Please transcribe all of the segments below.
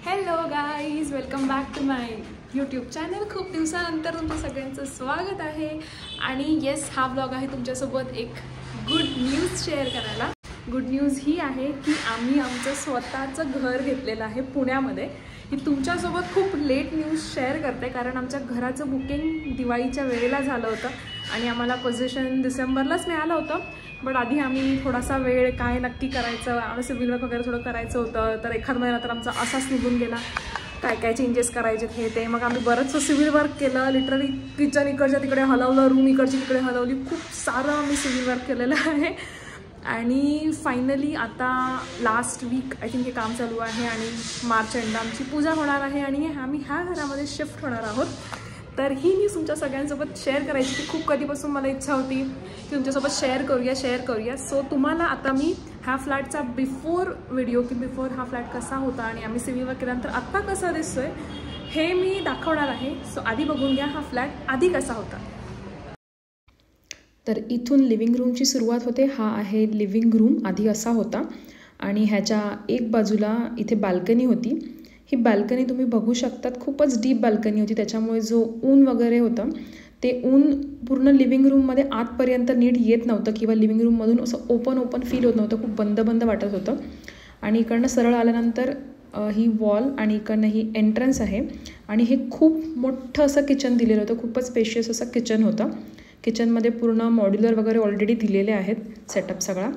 Hello guys, welcome back to my YouTube channel. खूप दिवसानंतर तुमचं सगळ्यांचं स्वागत आहे. आणि येस, हा ब्लॉग आहे तुमच्यासोबत एक गुड न्यूज शेअर करायला. गुड न्यूज ही आहे की आम्ही आमचं स्वतःचं घर घेतलेलं आहे पुण्यामध्ये. ही तुमच्यासोबत खूप लेट न्यूज शेअर करते कारण आमच्या घराचं बुकिंग दिवाळीच्या वेळेला झालं होतं आणि आम्हाला पोझिशन डिसेंबरलाच मिळालं होतं. बट आधी आम्ही थोडासा वेळ काय नक्की करायचं, आम्हाला सिव्हिल वर्क वगैरे थोडं करायचं होतं, तर एखाद महिना तर आमचा असाच निघून गेला. काय काय चेंजेस करायचे हे ते. मग आम्ही बरंचसं सिव्हिल वर्क केलं. लिटरली किचन इकडच्या तिकडे हलवलं, रूम इकडची तिकडे हलवली. खूप सारं आम्ही सिव्हिल वर्क केलेलं आहे. आणि फायनली आता लास्ट वीक आय थिंक हे काम चालू आहे आणि मार्च एंड आमची पूजा होणार आहे आणि आम्ही ह्या घरामध्ये शिफ्ट होणार आहोत. तर ही न्यूज तुमच्या सगळ्यांसोबत शेअर करायची की खूप कधीपासून मला इच्छा होती की तुमच्यासोबत शेअर करूया. सो तुम्हाला आता मी ह्या फ्लॅटचा बिफोर व्हिडिओ की बिफोर हा फ्लॅट कसा होता आणि आम्ही सिव्हिल वर्क केल्यानंतर आत्ता कसा दिसतोय हे मी दाखवणार आहे. सो आधी बघून घ्या हा फ्लॅट आधी कसा होता. तर इथून लिव्हिंग रूमची सुरुवात होते. हा आहे लिव्हिंग रूम. आधी असा होता आणि ह्याच्या एक बाजूला इथे बाल्कनी होती. ही बाल्कनी तुम्ही बघू शकतात, खूपच डीप बाल्कनी होती. त्याच्यामुळे जो ऊन वगैरे होतं ते ऊन पूर्ण लिव्हिंग रूममध्ये आतपर्यंत नीट येत नव्हतं किंवा लिव्हिंग रूममधून असं ओपन फील होत नव्हतं. खूप बंद वाटत होतं. आणि इकडनं सरळ आल्यानंतर ही वॉल आणि इकडनं ही एंट्रन्स आहे. आणि हे खूप मोठं असं किचन दिलेलं होतं. खूपच स्पेशियस असं किचन होतं. किचनमध्ये पूर्ण मॉड्युलर वगैरे ऑलरेडी दिलेले आहेत सेटअप सगळा.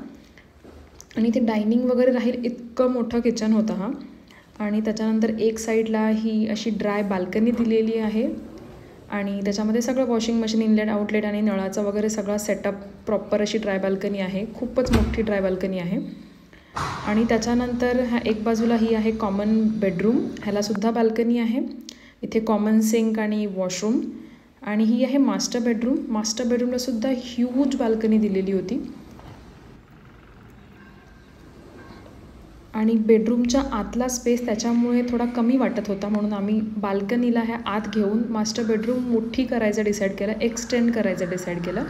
आणि ते डायनिंग वगैरे राहील इतकं मोठं किचन होतं हा. आणि त्याच्यानंतर एक साईडला ही अशी ड्राय बाल्कनी दिलेली आहे आणि त्याच्यामध्ये सगळं वॉशिंग मशीन, इनलेट आउटलेट आणि नळाचा वगैरे सगळा सेटअप प्रॉपर अशी ड्राय बाल्कनी आहे. खूपच मोठी ड्राय बाल्कनी आहे. आणि त्याच्यानंतर ह्या एक बाजूला ही आहे कॉमन बेडरूम. ह्यालासुद्धा बाल्कनी आहे. इथे कॉमन सिंक आणि वॉशरूम. आणि ही आहे मास्टर बेडरूम. मास्टर बेडरूमलासुद्धा ह्यूज बाल्कनी दिलेली होती. आणि बेडरूमच्या आतला स्पेस त्याच्यामुळे थोडा कमी वाटत होता म्हणून आम्ही बाल्कनीला ह्या आत घेऊन मास्टर बेडरूम मोठी करायचं डिसाईड केलं, एक्सटेंड करायचं डिसाईड केलं.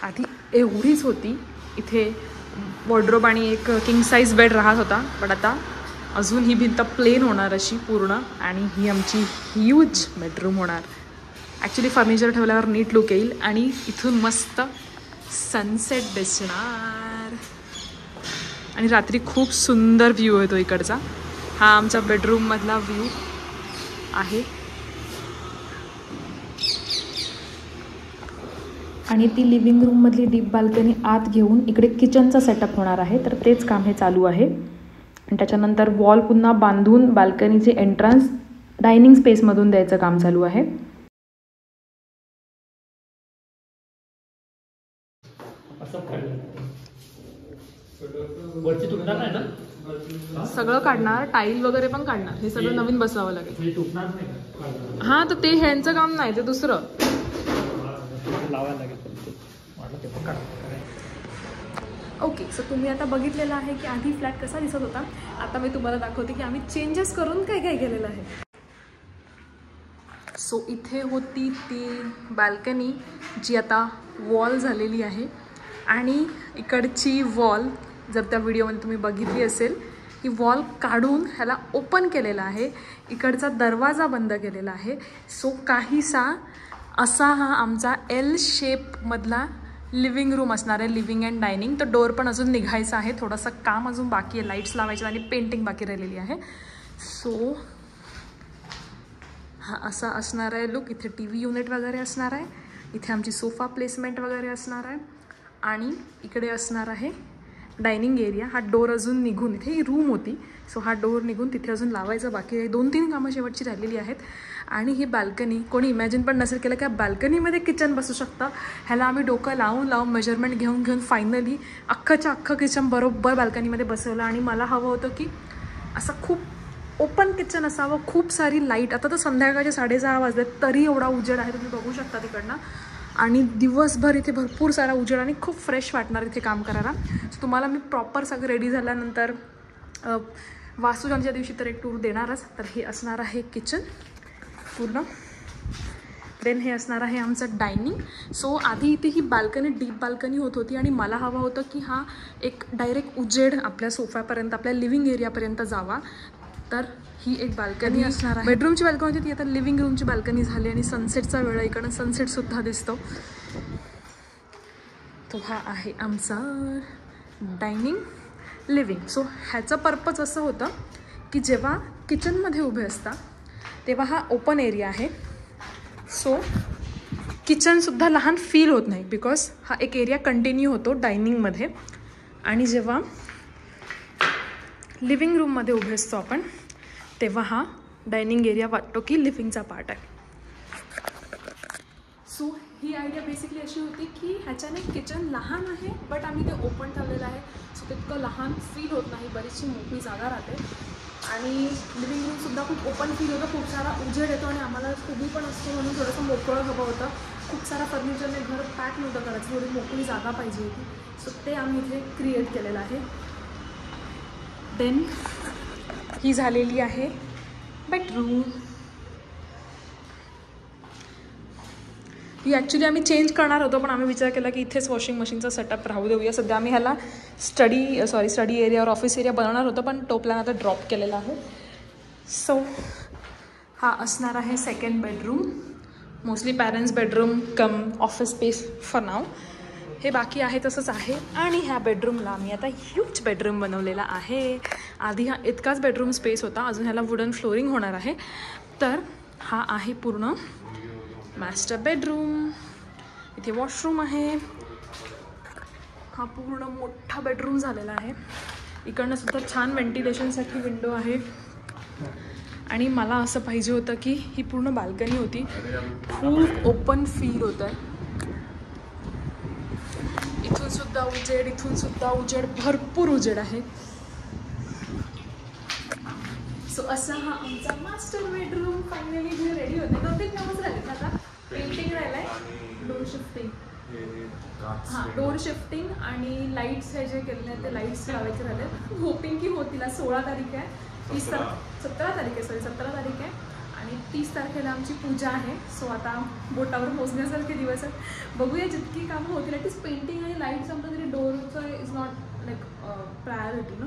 आधी एवढीच होती. इथे वॉर्डरोब आणि एक किंग साईज बेड राहत होता. बट आता अजून ही भिंत प्लेन होणार अशी पूर्ण आणि ही आमची ह्यूज बेडरूम होणार. ॲक्च्युली फर्निचर ठेवल्यावर नीट लुक येईल आणि इथून मस्त सनसेट दिसणार आणि रात्री खूप सुंदर व्ह्यू येतो इकडचा. हा आमच्या बेडरूममधला व्ह्यू आहे. आणि ती लिव्हिंग रूममधली डीप बाल्कनी आत घेऊन इकडे किचनचा सेटअप होणार आहे. तर तेच काम हे चालू आहे. आणि त्याच्यानंतर वॉल पुन्हा बांधून बाल्कनीचे एंट्रन्स डायनिंग स्पेसमधून द्यायचं काम चालू आहे. सगळं काढणार, टाईल वगैरे पण काढणार. हे सगळं नवीन बसवावं लागेल. हां, तर ते ह्यांचं काम नाही, ते दुसरं. ओके, सो तुम्ही आता बघितलेलं आहे की आधी फ्लॅट कसा दिसत होता. आता मी तुम्हाला दाखवते की आम्ही चेंजेस करून काय काय केलेलं आहे. सो इथे होती ती बाल्कनी जी आता वॉल झालेली आहे. आणि इकडची वॉल जर त्या व्हिडिओमध्ये तुम्ही बघितली असेल, ही वॉल काढून ह्याला ओपन केलेला आहे. इकडचा दरवाजा बंद केलेला आहे. सो काहीसा असा हा आमचा एल शेपमधला लिव्हिंग रूम असणार आहे. Living and dining. तर डोअर पण अजून निघायचं आहे. थोडंसं काम अजून बाकी आहे. लाईट्स लावायचे आणि पेंटिंग बाकी राहिलेली आहे. सो हा असा असणार आहे लुक. इथे टी व्ही युनिट वगैरे असणार आहे. इथे आमची सोफा प्लेसमेंट वगैरे असणार आहे. आणि इकडे असणार आहे डायनिंग एरिया. हा डोर अजून निघून, इथे ही रूम होती. सो हा डोर निघून तिथे अजून लावायचं बाकी आहे. 2-3 कामं शेवटची राहिलेली आहेत. आणि ही बाल्कनी कोणी इमॅजिन पण नसेल केलं की बाल्कनीमध्ये किचन बसू शकतं. ह्याला आम्ही डोकं लावून मेजरमेंट घेऊन फायनली अख्खं किचन बरोबर बाल्कनीमध्ये बसवलं. आणि मला हवं होतं की असं खूप ओपन किचन असावं, खूप सारी लाईट. आता तर संध्याकाळचे 6:30 वाजले तरी एवढा उजेड आहे, तुम्ही बघू शकता तिकडनं. आणि दिवसभर इथे भरपूर सारा उजेड आणि खूप फ्रेश वाटणार इथे काम करायला. सो तुम्हाला मी प्रॉपर सगळं रेडी झाल्यानंतर वास्तुशांतीच्या दिवशी तर एक टूर देणारच. तर हे असणार आहे किचन पूर्ण. देन हे असणार आहे आमचं डायनिंग. सो आधी इथे ही बाल्कनी डीप बाल्कनी होत होती आणि मला हवं होतं की हा एक डायरेक्ट उजेड आपल्या सोफ्यापर्यंत आपल्या लिव्हिंग एरियापर्यंत जावा. तर ही एक बाल्कनी असणार आहे. बेडरूमची बाल्कनी होती ती आता लिव्हिंग रूमची बाल्कनी झाली आणि सनसेटचा वेळ आहे, इकडं सनसेटसुद्धा दिसतो. तो हा आहे आमचा डायनिंग लिव्हिंग. सो ह्याचं पर्पज असं होतं की जेव्हा किचनमध्ये उभे असता तेव्हा हा ओपन एरिया आहे. सो किचनसुद्धा लहान फील होत नाही बिकॉज हा एक एरिया कंटिन्यू होतो डायनिंगमध्ये. आणि जेव्हा लिव्हिंग रूममध्ये उभे असतो आपण तेव्हा हा डायनिंग एरिया वाटतो की लिव्हिंगचा पार्ट आहे. सो ही आयडिया बेसिकली अशी होती की ह्याच्याने किचन लहान आहे बट आम्ही ते ओपन ठेवलेलं आहे. सो तितकं लहान फील होत नाही, बरीचशी मोकळी जागा राहते. आणि लिव्हिंग रूमसुद्धा खूप ओपन फील होतं, खूप सारा उजेड येतो आणि आम्हाला खूप पण असतो म्हणून थोडंसं मोकळं हवं होतं. खूप सारा फर्निचरने घर पॅक नव्हतं करायचं, थोडी मोकळी जागा पाहिजे होती. सो ते आम्ही इथे क्रिएट केलेलं आहे. देन ही झालेली आहे बेडरूम. ही ॲक्च्युली आम्ही चेंज करणार होतो पण आम्ही विचार केला की इथेच वॉशिंग मशीनचा सेटअप राहू देऊया. सध्या आम्ही ह्याला स्टडी एरिया और ऑफिस एरिया बनवणार होतो पण तो प्लॅन आता ड्रॉप केलेला आहे. सो हा असणार आहे second bedroom, mostly parents bedroom come office space for now. हे बाकी आहे तसंच आहे. आणि ह्या बेडरूमला आम्ही आता ह्यूज बेडरूम बनवलेला आहे. आधी हा इतकाच बेडरूम स्पेस होता, अजून ह्याला वुडन फ्लोरिंग होणार आहे. तर हा आहे पूर्ण मास्टर बेडरूम. इथे वॉशरूम आहे. हा पूर्ण मोठा बेडरूम झालेला आहे. इकडनं सुद्धा छान व्हेंटिलेशनसाठी विंडो आहे. आणि मला असं पाहिजे होतं की ही पूर्ण बाल्कनी होती, खूप ओपन फील होतं आहे. इथून सुद्धा उजेड, इथून सुद्धा उजेड, भरपूर उजेड आहे. सो असा हा आमचा मास्टर बेडरूम फायनली जे रेडी होते. 2-3 कामच राहिले आता. पेंटिंग राहिलं आहे, डोर शिफ्टिंग, हां डोर शिफ्टिंग आणि लाईट्स हे जे केलेले आहेत ते लाईट्स लावायचे राहिले. होपिंग की होतील. 16 तारीख आहे, 17 तारीख आहे आणि 30 तारखेला आमची पूजा आहे. सो आता बोटावर मोजण्यासारखे दिवस आहेत. बघूया जितकी कामं होतील. ॲटलीस्ट पेंटिंग आणि लाईट संपलं तरी डोरचं इज नॉट लाईक प्रायोरिटी ना,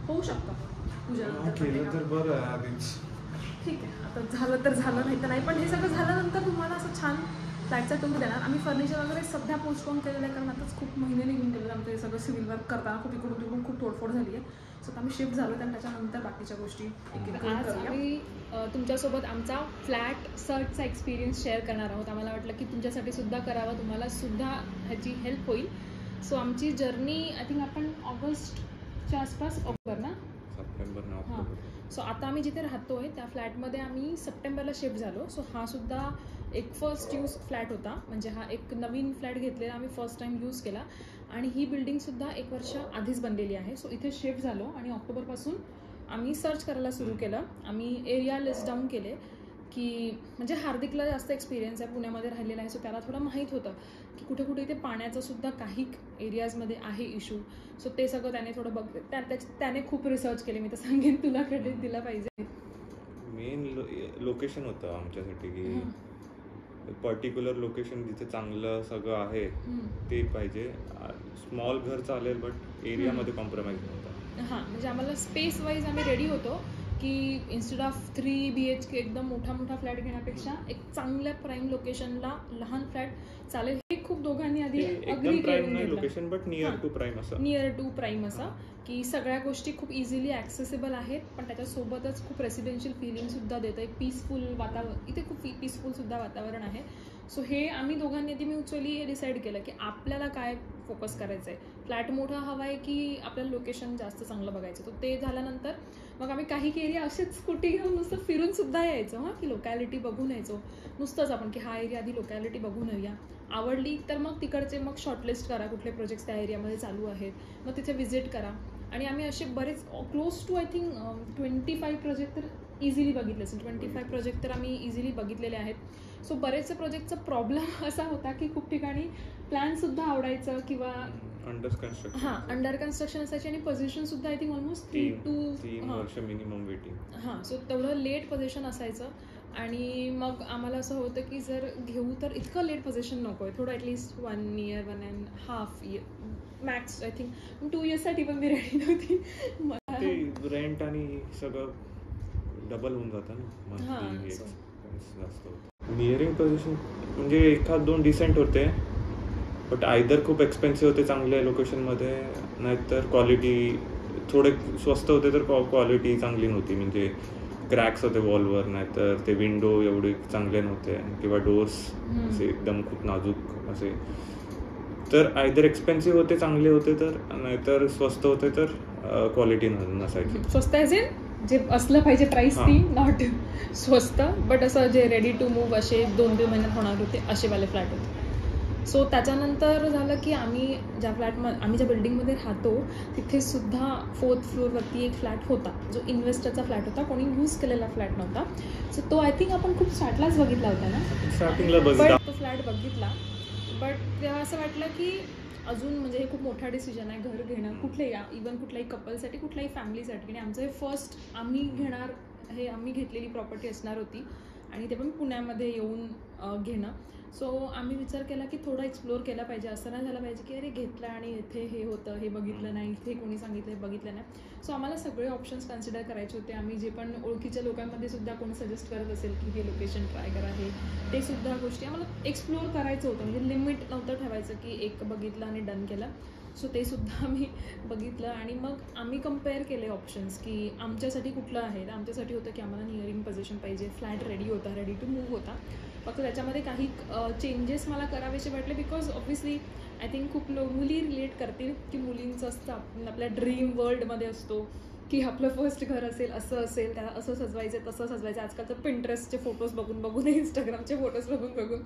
होऊ शकतं पूजा. ठीक आहे, आता झालं तर झालं, नाही तर नाही. पण हे सगळं झाल्यानंतर तुम्हाला असं छान फ्लॅटचा टूर देणार. आम्ही फर्निचर वगैरे सध्या पोस्टपोन केलेलं आहे कारण आताच खूप महिने निघून गेलेलं आमचं हे सगळं सिव्हिल वर्क करताना. खूप इकडून तिकडून खूप तोडफोड झाली आहे. सो आम्ही शिफ्ट झालो आणि त्याच्यानंतर बाकीच्या गोष्टी आज आम्ही तुमच्यासोबत आमचा फ्लॅट सर्चचा एक्सपिरियन्स शेअर करणार आहोत. आम्हाला वाटलं की तुमच्यासाठी सुद्धा करावं, तुम्हाला सुद्धा ह्याची हेल्प होईल. सो आमची जर्नी आय थिंक आपण ऑगस्टच्या आसपास, ऑक्टोबर ना, हां. सो आता आम्ही जिथे राहतो आहे त्या फ्लॅटमध्ये आम्ही सप्टेंबरला शिफ्ट झालो. सो हा सुद्धा एक फर्स्ट यूज फ्लॅट होता, म्हणजे हा एक नवीन फ्लॅट घेतलेला आम्ही फर्स्ट टाईम यूज केला. आणि ही बिल्डिंगसुद्धा 1 वर्ष आधीच बनलेली आहे. सो इथे शिफ्ट झालो आणि ऑक्टोबरपासून आम्ही सर्च करायला सुरू केलं. आम्ही एरिया लिस्ट डाऊन केले की म्हणजे हार्दिकला जास्त एक्सपिरियन्स आहे, पुण्यामध्ये राहिलेला आहे. सो त्याला थोडं माहीत होतं की कुठे कुठे इथे पाण्याचं सुद्धा काही एरियाजमध्ये आहे इश्यू. सो ते सगळं त्याने थोडं त्याने खूप रिसर्च केले. मी तर सांगेन तुला क्रेडिट दिला पाहिजे. मेन लोकेशन होतं आमच्यासाठी की पर्टिक्युलर लोकेशन जिथे चांगलं सगळं आहे ते पाहिजे. स्मॉल घर चालेल बट एरियामध्ये कॉम्प्रोमाइज नव्हता. हां, म्हणजे आम्हाला स्पेस वाईज आम्ही रेडी होतो की इन्स्टेड ऑफ 3 BHK एकदम मोठा फ्लॅट घेण्यापेक्षा एक चांगल्या प्राईम लोकेशनला लहान फ्लॅट चालेल. हे खूप दोघांनी आधी अग्री करून location but near to prime असं की सगळ्या गोष्टी खूप इझिली ॲक्सेसिबल आहेत पण त्याच्यासोबतच खूप रेसिडेन्शियल फिलिंगसुद्धा देतं. एक पीसफुल वातावरण, इथे खूप पीसफुलसुद्धा वातावरण आहे. सो हे आम्ही दोघांनी आधी म्युच्युअली डिसाईड केलं की आपल्याला काय फोकस करायचं आहे. फ्लॅट मोठा हवा आहे की आपल्याला लोकेशन जास्त चांगलं बघायचं. तर ते झाल्यानंतर मग आम्ही काही एरिया असेच स्कूटी घेऊन नुसतं फिरूनसुद्धा यायचो. हां, की लोकॅलिटी बघून यायचो नुसतंच आपण की हा एरिया आधी लोकॅलिटी बघून येऊया. आवडली तर मग तिकडचे मग शॉर्टलिस्ट करा कुठले प्रोजेक्ट्स त्या एरियामध्ये चालू आहेत, मग तिथे व्हिजिट करा. आणि आम्ही असे बरेच close to I think 25 project तर इझिली बघितले असेल. 25 प्रोजेक्ट तर आम्ही इझिली बघितलेले आहेत. सो बरेचसे प्रोजेक्टचा प्रॉब्लेम असा होता की खूप ठिकाणी प्लॅनसुद्धा आवडायचं किंवा अंडर कन्स्ट्रक्शन असायची आणि पोझिशनसुद्धा आय थिंक ऑलमोस्ट 3 वर्ष मिनिमम वेटिंग. हां, सो तेवढं लेट पोझिशन असायचं. आणि मग आम्हाला असं होतं की जर घेऊ तर इतकं लेट पोझिशन नको आहे, थोडं at least 1 year 1.5 year max. I think 2 yearsसाठी पण मी रेडी नव्हती. ते रेंट आणि सगळं डबल होऊन जातं ना, हां, जास्त होतं. नियरिंग पोझिशन म्हणजे एखाद 2 डिसेंट होते, बट आयदर खूप एक्सपेन्सिव्ह होते चांगल्या लोकेशनमध्ये, नाहीतर क्वालिटी थोडे स्वस्त होते तर क्वालिटी चांगली नव्हती. म्हणजे क्रॅक्स होते वॉलवर, नाहीतर ते विंडो एवढे चांगले नव्हते, किंवा डोर्स असे एकदम खूप नाजूक असे. तर आयदर एक्सपेन्सिव्ह होते चांगले होते तर, नाहीतर स्वस्त होते तर क्वालिटी नसायची. स्वस्त जे असलं पाहिजे प्राईस ती, नॉट स्वस्त, बट असं जे रेडी टू मूव्ह असे 2-3 महिन्यात होणार होते असेवाले फ्लॅट होते. सो त्याच्यानंतर झालं की आम्ही ज्या बिल्डिंगमध्ये राहतो तिथे सुद्धा 4th फ्लोअरवरती एक फ्लॅट होता, जो इन्व्हेस्टरचा फ्लॅट होता, कोणी यूज केलेला फ्लॅट नव्हता. सो तो आय थिंक आपण खूप स्टार्टलाच बघितला होता ना, बट तो फ्लॅट बघितला. बट तेव्हा असं वाटलं की अजून म्हणजे हे खूप मोठा डिसिजन आहे घर घेणं, इवन कुठल्याही कपलसाठी, कुठल्याही फॅमिलीसाठी. आणि आमचं हे फर्स्ट आम्ही घेतलेली प्रॉपर्टी असणार होती, आणि ते पण पुण्यामध्ये येऊन घेणं. सो आम्ही विचार केला की थोडं एक्सप्लोअर केला पाहिजे. असं नाही झालं पाहिजे की अरे घेतलं आणि इथे हे होतं, हे बघितलं नाही, इथे कोणी सांगितलं, हे बघितलं नाही. सो आम्हाला सगळे ऑप्शन्स कन्सिडर करायचे होते. आम्ही जे पण ओळखीच्या लोकांमध्ये सुद्धा कोणी सजेस्ट करत असेल की हे लोकेशन ट्राय करा, ते सुद्धा गोष्टी आम्हाला एक्सप्लोअर करायचं होतं. म्हणजे लिमिट नव्हतं ठेवायचं की एक बघितलं आणि डन केलं. सो ते सुद्धा आम्ही बघितलं, आणि मग आम्ही कम्पेअर केले ऑप्शन्स की आमच्यासाठी कुठलं आहे. तर आमच्यासाठी होतं की आम्हाला नियरिंग पोझिशन पाहिजे, फ्लॅट रेडी होता, रेडी टू मूव्ह होता. फक्त त्याच्यामध्ये काही चेंजेस मला करावेसे वाटले, बिकॉज ऑब्व्हियसली आय थिंक खूप मुली रिलेट करतील की मुलींचं असतं, आपण आपल्या ड्रीम वर्ल्डमध्ये असतो की आपलं फर्स्ट घर असेल, असं असेल, त्याला असं सजवायचं, तसं सजवायचं. आजकाल तर पिंटरेस्टचे फोटोज बघून इंस्टाग्रामचे फोटोज बघून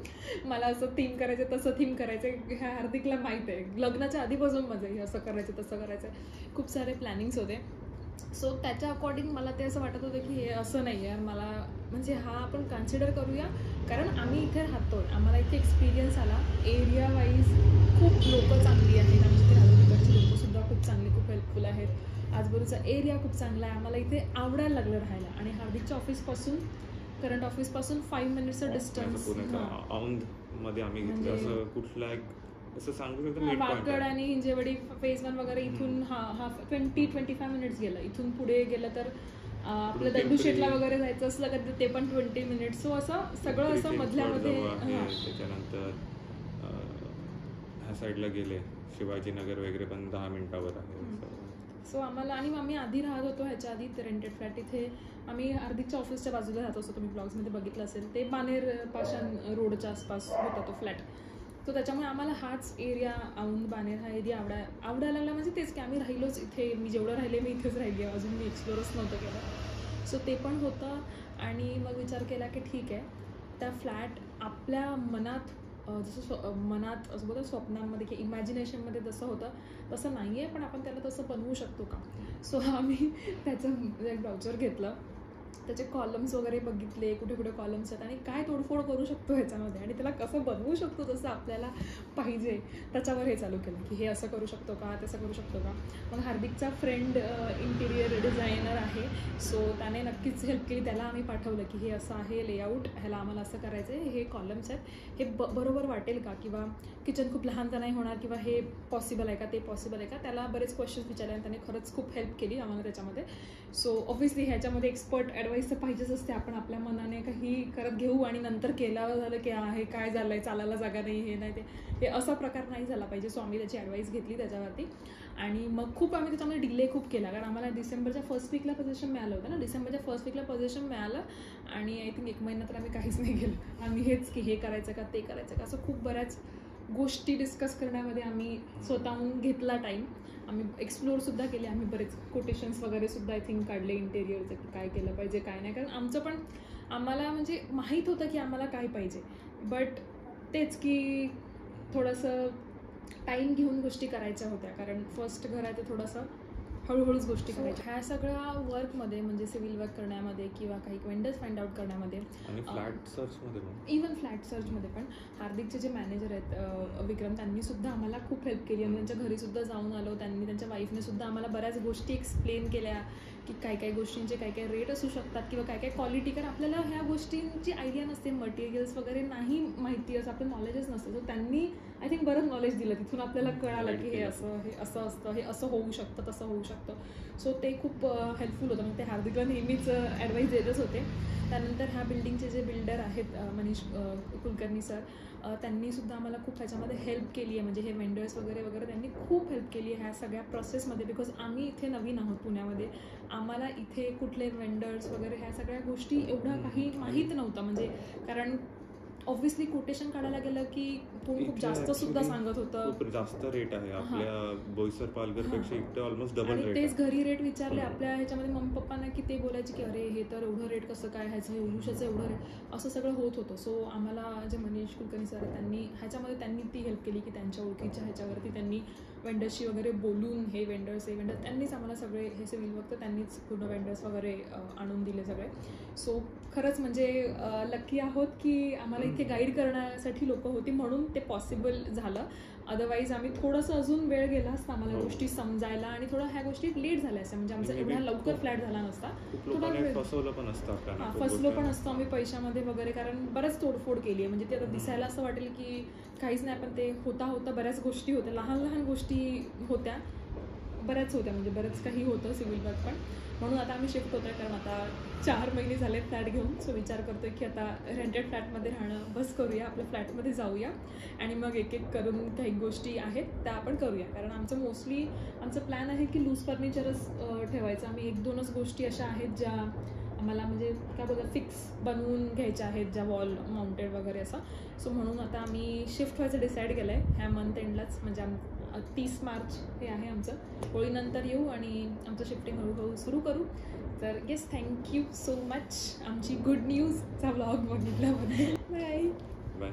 मला असं थीम करायचं, तसं थीम करायचं. ह्या हार्दिकला माहीत आहे, लग्नाच्या आधीपासून माझं हे असं करायचं, तसं करायचं, खूप सारे प्लॅनिंग्स होते. सो त्याच्या अकॉर्डिंग मला ते असं वाटत होतं की हे असं नाही आहे मला, म्हणजे हा आपण कन्सिडर करूया, कारण आम्ही इथे राहतो, आम्हाला इथे एक्सपिरियन्स आला. एरिया वाईज खूप लोकं चांगली आहेत, आमच्या इथे राहतो तिकडची लोकंसुद्धा खूप चांगली, खूप हेल्पफुल आहेत. आजूबाजूचा एरिया खूप चांगला आहे, आम्हाला इथे आवडायला लागलं राहायला. आणि हार्दिकच्या करंट ऑफिसपासून 5 मिनिट्सचं डिस्टन्स. मध्ये आम्ही घेतलं असं कुठला एक असं सांगू शकतो, वाकड आणि हिंजेवाडी फेज 1 वगैरे इथून 20-25 मिनिट्स गेलं. इथून पुढे गेलं तर आपलं दगडूशेठला वगैरे जायचं असलं का ते पण 20 मिनिट्स. सो असं सगळं असं मधल्यामध्ये. त्याच्यानंतर ह्या साईडला गेले शिवाजीनगर वगैरे पण 10 मिनिटावर आहे. सो आम्ही आधी राहत होतो ह्याच्या आधी रेंटेड फ्लॅट. इथे आम्ही हार्दिकच्या ऑफिसच्या बाजूला राहत असतो, तुम्ही ब्लॉग्समध्ये बघितलं असेल. ते बानेर पाषाण रोडच्या आसपास होता तो फ्लॅट. तो त्याच्यामुळे आम्हाला हाच एरिया, औंध बानेर हा एरिया आवडायला लागला. म्हणजे तेच की आम्ही राहिलोच इथे, मी जेवढं राहिले मी इथेच राहिली आहे, अजून मी एक्सप्लोरच नव्हतं केलं. सो ते पण होतं. आणि मग विचार केला की ठीक आहे, त्या फ्लॅट आपल्या मनात जसं मनात असं बोलतं स्वप्नांमध्ये की इमॅजिनेशनमध्ये जसं होतं तसं नाही आहे, पण आपण त्याला तसं बनवू शकतो का. सो आम्ही त्याचं एक ब्राउचर घेतलं, त्याचे कॉलम्स वगैरे बघितले, कुठे कुठे कॉलम्स आहेत आणि काय तोडफोड करू शकतो ह्याच्यामध्ये, आणि त्याला कसं बनवू शकतो जसं आपल्याला पाहिजे, त्याच्यावर हे चालू केलं की हे असं करू शकतो का, तसं करू शकतो का. मग हार्दिकचा फ्रेंड इंटिरियर डिझायनर आहे, सो त्याने नक्कीच हेल्प केली. त्याला आम्ही पाठवलं की हे असं आहे लेआउट, ह्याला आम्हाला असं करायचं आहे, हे कॉलम्स आहेत, हे बरोबर वाटेल का, किंवा किचन खूप लहान तर नाही होणार, किंवा हे पॉसिबल आहे का, ते पॉसिबल आहे का. त्याला बरेच क्वेश्चन्स विचारले आणि त्याने खरंच खूप हेल्प केली आम्हाला त्याच्यामध्ये. सो ऑब्व्हियसली ह्याच्यामध्ये एक्सपर्ट ॲडवाईस तर पाहिजेच असते. आपण आपल्या मनाने काही करत घेऊ आणि नंतर केल्यावर झालं की हे काय झालं आहे, चालायला जागा नाही, हे नाही, ते असा प्रकार नाही झाला पाहिजे. सो आम्ही त्याची ॲडवाईस घेतली त्याच्यावरती. आणि मग खूप आम्ही त्याच्यामध्ये डिले खूप केला, कारण आम्हाला डिसेंबरच्या फर्स्ट वीकला पोझिशन मिळालं होतं ना. डिसेंबरच्या फर्स्ट वीकला पोझिशन मिळालं आणि आय थिंक 1 महिना तर आम्ही काहीच नाही केलं. आम्ही हेच की हे करायचं का, ते करायचं का, असं खूप बऱ्याच गोष्टी डिस्कस करण्यामध्ये आम्ही स्वतःहून घेतला टाईम. आम्ही एक्सप्लोअरसुद्धा केले, आम्ही बरेच कोटेशन्स वगैरे सुद्धा आय थिंक काढले इंटेरियरचं की काय केलं पाहिजे, काय नाही. कारण आमचं पण आम्हाला म्हणजे माहीत होतं की आम्हाला काय पाहिजे, बट तेच की थोडंसं टाईम घेऊन गोष्टी करायच्या होत्या, कारण फर्स्ट घर आहे ते थोडंसं हळूहळूच गोष्टी करायच्या. ह्या सगळ्या वर्कमध्ये म्हणजे सिव्हिल वर्क करण्यामध्ये किंवा काही वेंडर्स फाइंड आउट करण्यामध्ये, फ्लॅट सर्चमध्ये, इवन फ्लॅट सर्चमध्ये पण हार्दिकचे जे मॅनेजर आहेत विक्रम, त्यांनी सुद्धा आम्हाला खूप हेल्प केली. आणि त्यांच्या घरीसुद्धा जाऊन आलो, त्यांनी त्यांच्या वाईफने सुद्धा आम्हाला बऱ्याच गोष्टी एक्सप्लेन केल्या की काय काय गोष्टींचे काय काय रेट असू शकतात किंवा काय काय क्वालिटी, कारण आपल्याला ह्या गोष्टींची आयडिया नसते, मटेरियल्स वगैरे नाही माहिती, असं आपलं नॉलेजच नसतं. सो त्यांनी आय थिंक बरंच नॉलेज दिलं, तिथून आपल्याला कळालं की हे असं असतं, हे असं होऊ शकतं, तसं होऊ शकतं. सो ते खूप हेल्पफुल होतं. मग ते हार्दिकला नेहमीच ॲडवाईस देतच होते. त्यानंतर ह्या बिल्डिंगचे जे बिल्डर आहेत मनीष कुलकर्णी सर, त्यांनीसुद्धा आम्हाला खूप ह्याच्यामध्ये हेल्प केली आहे. म्हणजे हे वेंडर्स वगैरे वगैरे त्यांनी खूप हेल्प केली आहे ह्या सगळ्या प्रोसेसमध्ये. बिकॉज आम्ही इथे नवीन आहोत पुण्यामध्ये, आम्हाला इथे कुठले वेंडर्स वगैरे ह्या सगळ्या गोष्टी एवढं काही माहीत नव्हतं. म्हणजे कारण ऑब्व्हियसली कोटेशन काढायला गेलं की कोण खूप जास्त सुद्धा सांगत होतं, खूप जास्त रेट आहे आपल्या बोईसर पालघरपेक्षा इथे ऑलमोस्ट डबल रेट. तेच घरी रेट विचारले आपल्या ह्याच्यामध्ये मम्मी पप्पांना की ते बोलायचे की अरे हे तर एवढं रेट कसं काय, ह्याचं एवढूशाचं एवढं रेट, असं सगळं होत होतं. सो आम्हाला जे मनीष कुलकर्णी सर ह्याच्यामध्ये त्यांनी ती हेल्प केली की त्यांच्या ओळखीच्या ह्याच्यावरती त्यांनी वेंडर्सशी वगैरे बोलून हे वेंडर्स त्यांनीच आम्हाला सगळे हे सिव्हिल वर्क तर त्यांनीच पूर्ण वेंडर्स वगैरे आणून दिले सगळे. सो खरंच म्हणजे लकी आहोत की आम्हाला इथे गाईड करण्यासाठी लोक होती म्हणून ते पॉसिबल झालं. अदरवाईज आम्ही थोडंसं अजून वेळ गेला असता आम्हाला गोष्टी समजायला आणि थोडं ह्या गोष्टी लेट झाल्या असत्या. म्हणजे आमचा एवढा लवकर फ्लॅट झाला नसता, फसलो पण असतो आम्ही पैशामध्ये वगैरे, कारण बऱ्याच तोडफोड केली आहे. म्हणजे ते आता दिसायला असं वाटेल की काहीच नाही, पण ते होता बऱ्याच गोष्टी होत्या, लहान लहान गोष्टी होत्या, बऱ्याच होत्या, म्हणजे बरंच काही होतं सिव्हिल वर्क पण. म्हणून आता आम्ही शिफ्ट होतोय, कारण आता 4 महिने झाले फ्लॅट घेऊन. सो विचार करतोय की आता रेंटेड फ्लॅटमध्ये राहणं बस करूया, आपल्या फ्लॅटमध्ये जाऊया आणि मग एक एक करून काही गोष्टी आहेत त्या आपण करूया. कारण आमचं प्लॅन आहे की लूज फर्निचरच ठेवायचं. आम्ही 1-2च गोष्टी अशा आहेत ज्या आम्हाला म्हणजे काय बोलतात फिक्स बनवून घ्यायच्या आहेत, ज्या वॉल माउंटेड वगैरे असं. सो म्हणून आता आम्ही शिफ्ट व्हायचं डिसाईड केलं आहे ह्या मंथ एंडलाच. म्हणजे 30 मार्च हे आहे आमचं, होळीनंतर येऊ आणि आमचं शिफ्टिंग हळूहळू सुरू करू. तर येस, थँक्यू सो मच आमची गुड न्यूजचा व्लॉग बघितल्याबद्दल. बाय.